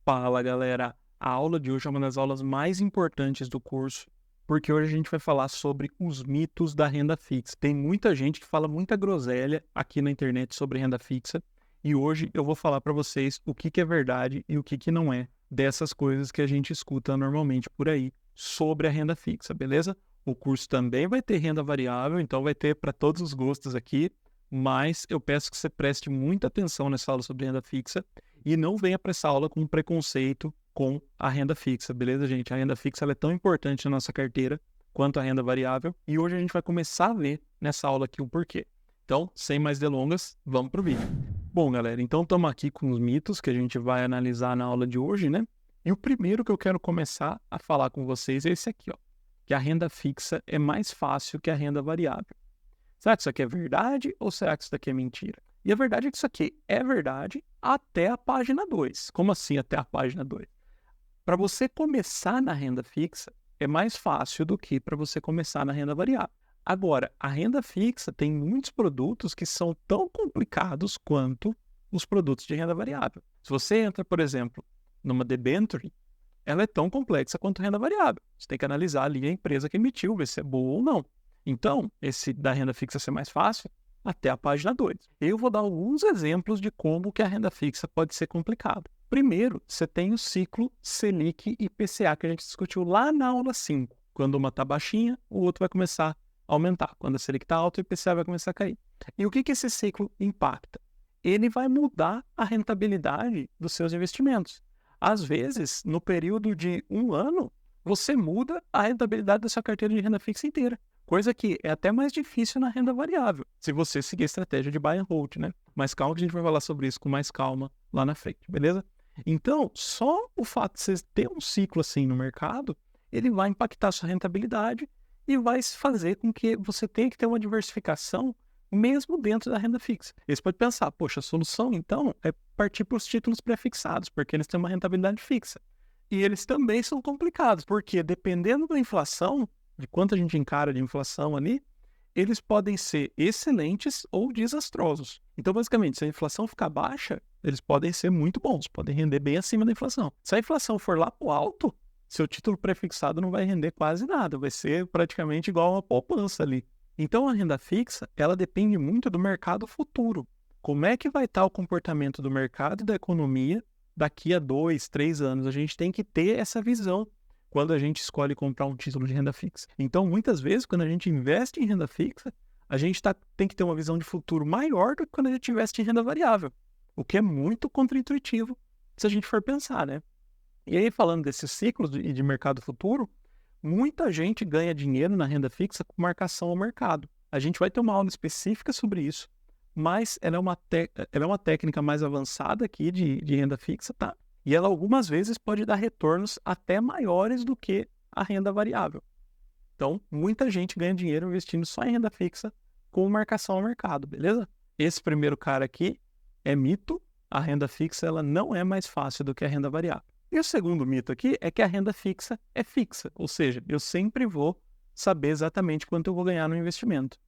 Fala, galera! A aula de hoje é uma das aulas mais importantes do curso, porque hoje a gente vai falar sobre os mitos da renda fixa. Tem muita gente que fala muita groselha aqui na internet sobre renda fixa, e hoje eu vou falar para vocês o que é verdade e o que não é dessas coisas que a gente escuta normalmente por aí sobre a renda fixa, beleza? O curso também vai ter renda variável, então vai ter para todos os gostos aqui, mas eu peço que você preste muita atenção nessa aula sobre renda fixa e não venha para essa aula com preconceito com a renda fixa, beleza, gente? A renda fixa ela é tão importante na nossa carteira quanto a renda variável e hoje a gente vai começar a ver nessa aula aqui o porquê. Então, sem mais delongas, vamos para o vídeo. Bom, galera, então estamos aqui com os mitos que a gente vai analisar na aula de hoje, né? E o primeiro que eu quero começar a falar com vocês é esse aqui, ó, que a renda fixa é mais fácil que a renda variável. Será que isso aqui é verdade ou será que isso aqui é mentira? E a verdade é que isso aqui é verdade até a página 2. Como assim até a página 2? Para você começar na renda fixa, é mais fácil do que para você começar na renda variável. Agora, a renda fixa tem muitos produtos que são tão complicados quanto os produtos de renda variável. Se você entra, por exemplo, numa debenture, ela é tão complexa quanto a renda variável. Você tem que analisar ali a empresa que emitiu, ver se é boa ou não. Então, esse da renda fixa ser mais fácil, até a página 2. Eu vou dar alguns exemplos de como que a renda fixa pode ser complicada. Primeiro, você tem o ciclo Selic e IPCA, que a gente discutiu lá na aula 5. Quando uma está baixinha, o outro vai começar a aumentar. Quando a Selic está alta, o IPCA vai começar a cair. E o que esse ciclo impacta? Ele vai mudar a rentabilidade dos seus investimentos. Às vezes, no período de um ano, você muda a rentabilidade da sua carteira de renda fixa inteira. Coisa que é até mais difícil na renda variável, se você seguir a estratégia de buy and hold, né? Mas calma que a gente vai falar sobre isso com mais calma lá na frente, beleza? Então, só o fato de você ter um ciclo assim no mercado, ele vai impactar a sua rentabilidade e vai fazer com que você tenha que ter uma diversificação mesmo dentro da renda fixa. E você pode pensar, poxa, a solução então é partir para os títulos pré-fixados, porque eles têm uma rentabilidade fixa. E eles também são complicados, porque dependendo da inflação, de quanto a gente encara de inflação ali, eles podem ser excelentes ou desastrosos. Então, basicamente, se a inflação ficar baixa, eles podem ser muito bons, podem render bem acima da inflação. Se a inflação for lá para o alto, seu título pré-fixado não vai render quase nada, vai ser praticamente igual a uma poupança ali. Então, a renda fixa, ela depende muito do mercado futuro. Como é que vai estar o comportamento do mercado e da economia daqui a 2, 3 anos? A gente tem que ter essa visão quando a gente escolhe comprar um título de renda fixa. Então, muitas vezes, quando a gente investe em renda fixa, a gente tem que ter uma visão de futuro maior do que quando a gente investe em renda variável, o que é muito contraintuitivo se a gente for pensar, né? E aí, falando desses ciclos de mercado futuro, muita gente ganha dinheiro na renda fixa com marcação ao mercado. A gente vai ter uma aula específica sobre isso, mas ela é uma técnica mais avançada aqui de renda fixa, tá? E ela algumas vezes pode dar retornos até maiores do que a renda variável. Então, muita gente ganha dinheiro investindo só em renda fixa com marcação ao mercado, beleza? Esse primeiro cara aqui é mito. A renda fixa ela não é mais fácil do que a renda variável. E o segundo mito aqui é que a renda fixa é fixa, ou seja, eu sempre vou saber exatamente quanto eu vou ganhar no investimento.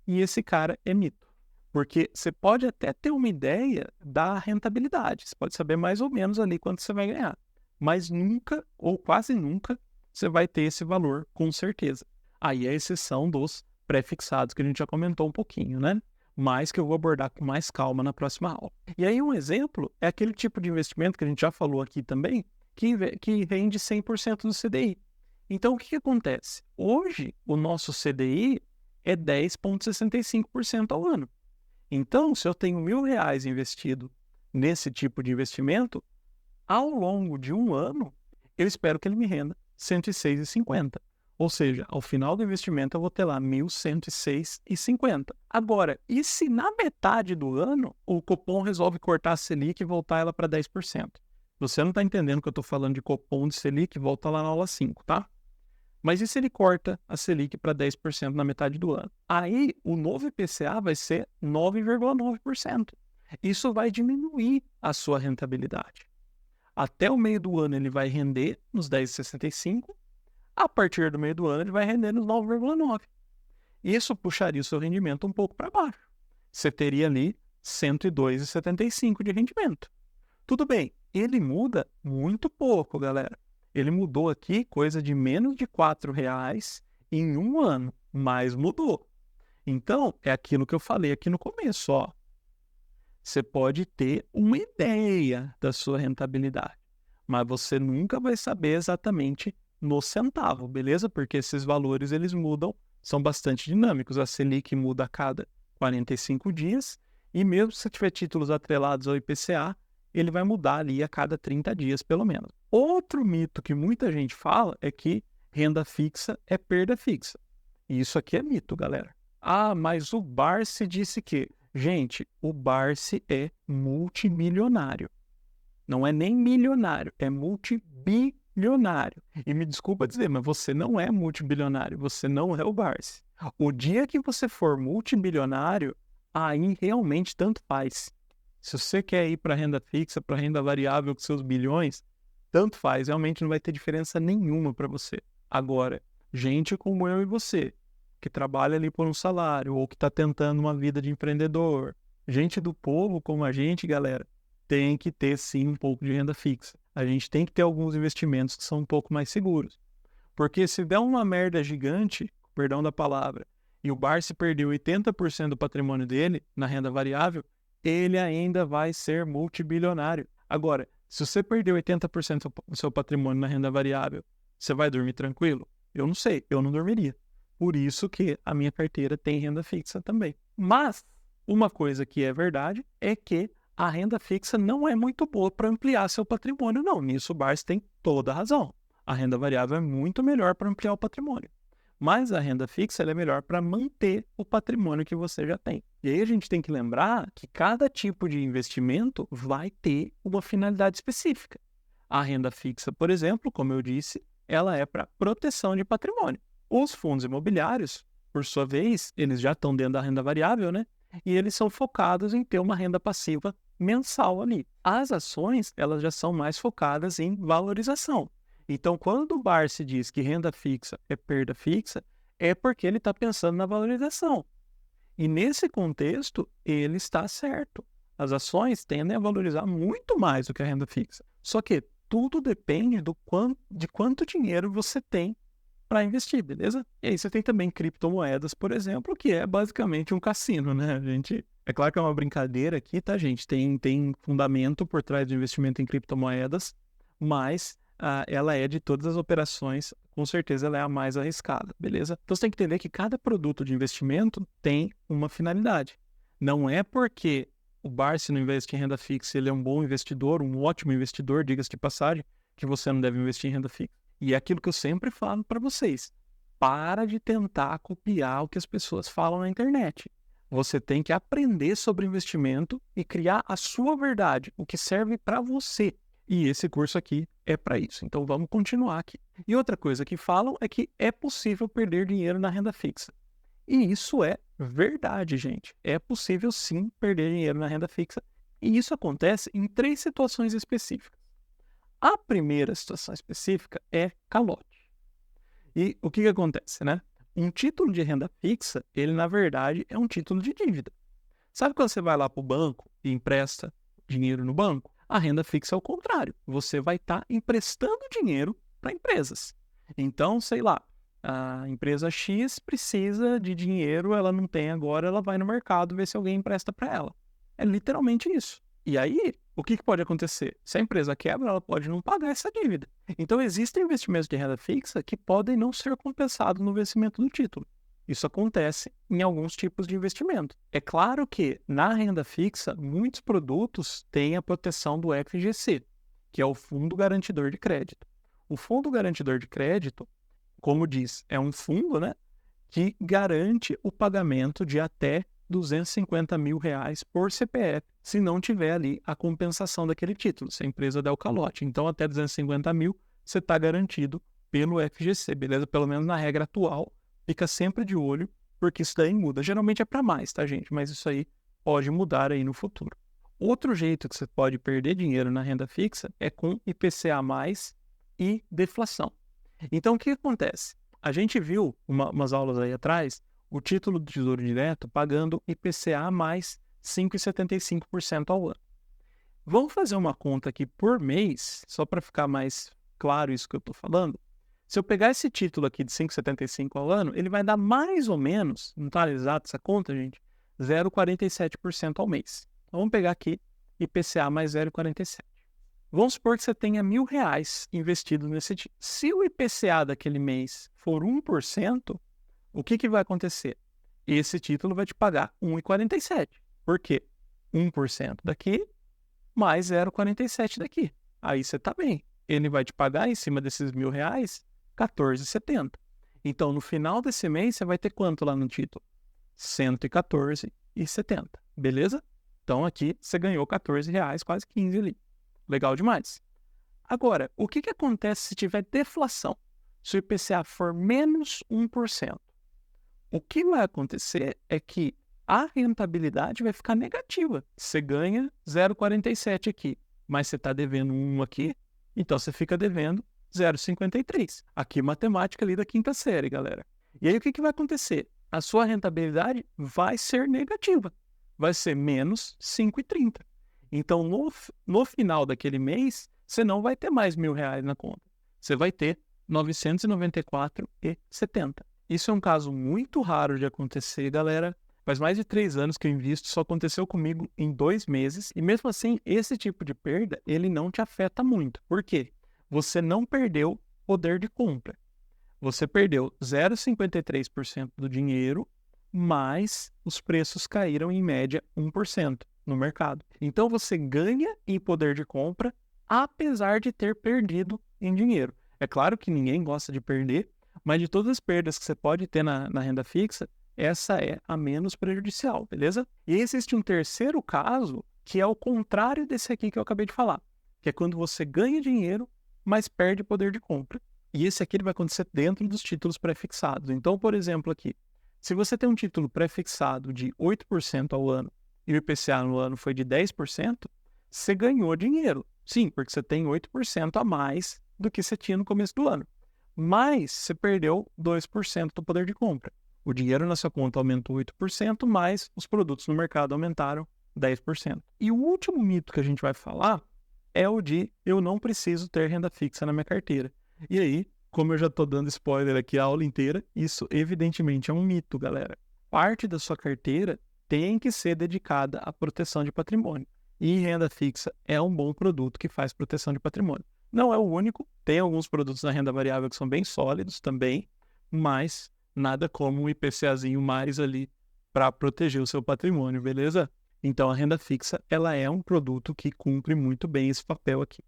E esse cara é mito. Porque você pode até ter uma ideia da rentabilidade, você pode saber mais ou menos ali quanto você vai ganhar, mas nunca, ou quase nunca, você vai ter esse valor com certeza. Aí é a exceção dos pré-fixados, que a gente já comentou um pouquinho, né? Mas que eu vou abordar com mais calma na próxima aula. E aí um exemplo é aquele tipo de investimento que a gente já falou aqui também, que rende 100% do CDI. Então o que acontece? Hoje o nosso CDI é 10,65% ao ano. Então, se eu tenho R$1.000 investido nesse tipo de investimento, ao longo de um ano, eu espero que ele me renda R$106,50. Ou seja, ao final do investimento eu vou ter lá R$1.106,50. Agora, e se na metade do ano o Copom resolve cortar a Selic e voltar ela para 10%? Você não está entendendo o que eu estou falando de Copom de Selic, volta lá na aula 5, tá? Mas e se ele corta a Selic para 10% na metade do ano? Aí o novo IPCA vai ser 9,9%. Isso vai diminuir a sua rentabilidade. Até o meio do ano ele vai render nos 10,65%. A partir do meio do ano ele vai render nos 9,9%. Isso puxaria o seu rendimento um pouco para baixo. Você teria ali 102,75% de rendimento. Tudo bem, ele muda muito pouco, galera. Ele mudou aqui coisa de menos de R$ 4 em um ano, mas mudou. Então, é aquilo que eu falei aqui no começo, ó. Você pode ter uma ideia da sua rentabilidade, mas você nunca vai saber exatamente no centavo, beleza? Porque esses valores, eles mudam, são bastante dinâmicos. A Selic muda a cada 45 dias e mesmo se tiver títulos atrelados ao IPCA, ele vai mudar ali a cada 30 dias, pelo menos. Outro mito que muita gente fala é que renda fixa é perda fixa. E isso aqui é mito, galera. Ah, mas o Barsi disse que... Gente, o Barsi é multimilionário. Não é nem milionário, é multibilionário. E me desculpa dizer, mas você não é multibilionário, você não é o Barsi. O dia que você for multibilionário, aí realmente tanto faz. Se você quer ir para renda fixa, para renda variável com seus bilhões, tanto faz, realmente não vai ter diferença nenhuma para você. Agora, gente como eu e você, que trabalha ali por um salário ou que está tentando uma vida de empreendedor, gente do povo como a gente, galera, tem que ter sim um pouco de renda fixa. A gente tem que ter alguns investimentos que são um pouco mais seguros. Porque se der uma merda gigante, perdão da palavra, e o Barsi perdeu 80% do patrimônio dele na renda variável, ele ainda vai ser multibilionário. Agora, se você perdeu 80% do seu patrimônio na renda variável, você vai dormir tranquilo? Eu não sei, eu não dormiria. Por isso que a minha carteira tem renda fixa também. Mas uma coisa que é verdade é que a renda fixa não é muito boa para ampliar seu patrimônio, não. Nisso o Barsi tem toda a razão. A renda variável é muito melhor para ampliar o patrimônio. Mas a renda fixa ela é melhor para manter o patrimônio que você já tem. E aí a gente tem que lembrar que cada tipo de investimento vai ter uma finalidade específica. A renda fixa, por exemplo, como eu disse, ela é para proteção de patrimônio. Os fundos imobiliários, por sua vez, eles já estão dentro da renda variável, né? E eles são focados em ter uma renda passiva mensal ali. As ações, elas já são mais focadas em valorização. Então, quando o Barsi diz que renda fixa é perda fixa, é porque ele está pensando na valorização. E nesse contexto, ele está certo. As ações tendem a valorizar muito mais do que a renda fixa. Só que tudo depende de quanto dinheiro você tem para investir, beleza? E aí você tem também criptomoedas, por exemplo, que é basicamente um cassino, né? É claro que é uma brincadeira aqui, tá, gente? Tem fundamento por trás do investimento em criptomoedas, mas ela é de todas as operações, com certeza ela é a mais arriscada, beleza? Então você tem que entender que cada produto de investimento tem uma finalidade. Não é porque o Barsi não investe em renda fixa, ele é um bom investidor, um ótimo investidor, diga-se de passagem, que você não deve investir em renda fixa. E é aquilo que eu sempre falo para vocês. Para de tentar copiar o que as pessoas falam na internet. Você tem que aprender sobre investimento e criar a sua verdade, o que serve para você. E esse curso aqui é para isso. Então vamos continuar aqui. E outra coisa que falam é que é possível perder dinheiro na renda fixa. E isso é verdade, gente. É possível sim perder dinheiro na renda fixa. E isso acontece em 3 situações específicas. A primeira situação específica é calote. E o que acontece, né? Um título de renda fixa, ele na verdade é um título de dívida. Sabe quando você vai lá para o banco e empresta dinheiro no banco? A renda fixa é o contrário. Você vai estar emprestando dinheiro para empresas. Então, sei lá, a empresa X precisa de dinheiro, ela não tem agora, ela vai no mercado ver se alguém empresta para ela. É literalmente isso. E aí, o que pode acontecer? Se a empresa quebra, ela pode não pagar essa dívida. Então, existem investimentos de renda fixa que podem não ser compensados no vencimento do título. Isso acontece em alguns tipos de investimento. É claro que, na renda fixa, muitos produtos têm a proteção do FGC, que é o Fundo Garantidor de Crédito. O Fundo Garantidor de Crédito, como diz, é um fundo, né, que garante o pagamento de até R$250 mil por CPF, se não tiver ali a compensação daquele título, se a empresa der o calote. Então, até 250 mil, você está garantido pelo FGC, beleza? Pelo menos na regra atual, fica sempre de olho, porque isso daí muda. Geralmente é para mais, tá, gente? Mas isso aí pode mudar aí no futuro. Outro jeito que você pode perder dinheiro na renda fixa é com IPCA+, e deflação. Então, o que acontece? A gente viu umas aulas aí atrás, o título do Tesouro Direto pagando IPCA mais 5,75% ao ano. Vamos fazer uma conta aqui por mês, só para ficar mais claro isso que eu estou falando. Se eu pegar esse título aqui de 5,75 ao ano, ele vai dar mais ou menos, não está exato essa conta, gente, 0,47% ao mês. Então, vamos pegar aqui IPCA mais 0,47. Vamos supor que você tenha R$1.000 investido nesse título. Se o IPCA daquele mês for 1%, o que vai acontecer? Esse título vai te pagar 1,47. Por quê? 1% daqui mais 0,47 daqui. Aí você está bem. Ele vai te pagar em cima desses R$1.000 R$14,70. Então, no final desse mês, você vai ter quanto lá no título? R$114,70. Beleza? Então, aqui você ganhou R$14, quase 15 ali. Legal demais. Agora, o que acontece se tiver deflação? Se o IPCA for menos 1%, o que vai acontecer é que a rentabilidade vai ficar negativa. Você ganha 0,47 aqui, mas você está devendo 1 aqui, então você fica devendo 0,53. Aqui, matemática ali da quinta série, galera. E aí, o que vai acontecer? A sua rentabilidade vai ser negativa. Vai ser menos 5,30. Então, no final daquele mês, você não vai ter mais R$1.000 na conta. Você vai ter R$994,70. Isso é um caso muito raro de acontecer, galera. Faz mais de 3 anos que eu invisto, só aconteceu comigo em 2 meses. E mesmo assim, esse tipo de perda, ele não te afeta muito. Por quê? Você não perdeu poder de compra. Você perdeu 0,53% do dinheiro, mas os preços caíram em média 1% no mercado. Então você ganha em poder de compra, apesar de ter perdido em dinheiro. É claro que ninguém gosta de perder, mas de todas as perdas que você pode ter na renda fixa, essa é a menos prejudicial, beleza? E existe um terceiro caso, que é o contrário desse aqui que eu acabei de falar, que é quando você ganha dinheiro, mas perde poder de compra. E esse aqui ele vai acontecer dentro dos títulos pré-fixados. Então, por exemplo, aqui, se você tem um título pré-fixado de 8% ao ano e o IPCA no ano foi de 10%, você ganhou dinheiro. Sim, porque você tem 8% a mais do que você tinha no começo do ano. Mas você perdeu 2% do poder de compra. O dinheiro na sua conta aumentou 8%, mas os produtos no mercado aumentaram 10%. E o último mito que a gente vai falar é o de eu não preciso ter renda fixa na minha carteira. E aí, como eu já estou dando spoiler aqui a aula inteira, isso evidentemente é um mito, galera. Parte da sua carteira tem que ser dedicada à proteção de patrimônio. E renda fixa é um bom produto que faz proteção de patrimônio. Não é o único, tem alguns produtos na renda variável que são bem sólidos também, mas nada como um IPCAzinho mais ali para proteger o seu patrimônio, beleza? Então a renda fixa, ela é um produto que cumpre muito bem esse papel aqui.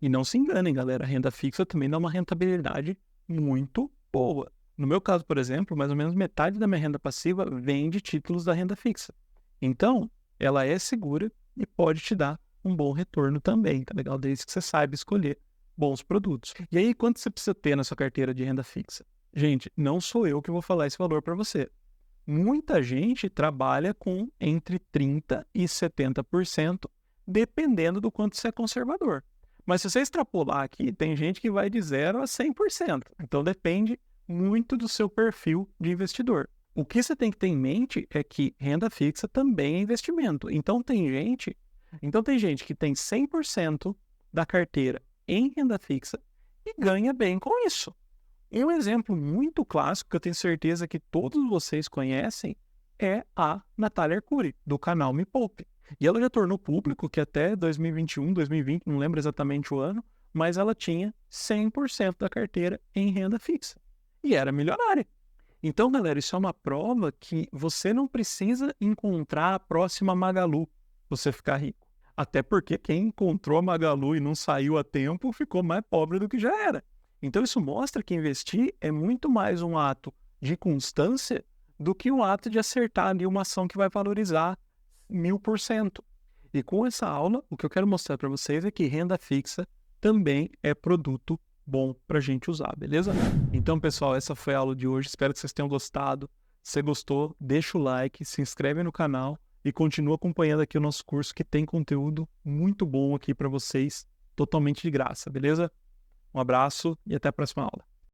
E não se enganem, galera, a renda fixa também dá uma rentabilidade muito boa. No meu caso, por exemplo, mais ou menos metade da minha renda passiva vem de títulos da renda fixa. Então, ela é segura e pode te dar um bom retorno também, tá legal? Desde que você saiba escolher bons produtos. E aí, quanto você precisa ter na sua carteira de renda fixa? Gente, não sou eu que vou falar esse valor para você. Muita gente trabalha com entre 30% e 70%, dependendo do quanto você é conservador. Mas se você extrapolar aqui, tem gente que vai de 0% a 100%. Então depende muito do seu perfil de investidor. O que você tem que ter em mente é que renda fixa também é investimento. Então tem gente que tem 100% da carteira em renda fixa e ganha bem com isso. E um exemplo muito clássico, que eu tenho certeza que todos vocês conhecem, é a Natália Arcuri, do canal Me Poupe. E ela já tornou público que até 2021, 2020, não lembro exatamente o ano, mas ela tinha 100% da carteira em renda fixa. E era milionária. Então, galera, isso é uma prova que você não precisa encontrar a próxima Magalu para você ficar rico. Até porque quem encontrou a Magalu e não saiu a tempo ficou mais pobre do que já era. Então, isso mostra que investir é muito mais um ato de constância do que um ato de acertar ali uma ação que vai valorizar 1000%. E com essa aula, o que eu quero mostrar para vocês é que renda fixa também é produto bom para a gente usar, beleza? Então, pessoal, essa foi a aula de hoje. Espero que vocês tenham gostado. Se você gostou, deixa o like, se inscreve no canal e continua acompanhando aqui o nosso curso, que tem conteúdo muito bom aqui para vocês, totalmente de graça, beleza? Um abraço e até a próxima aula.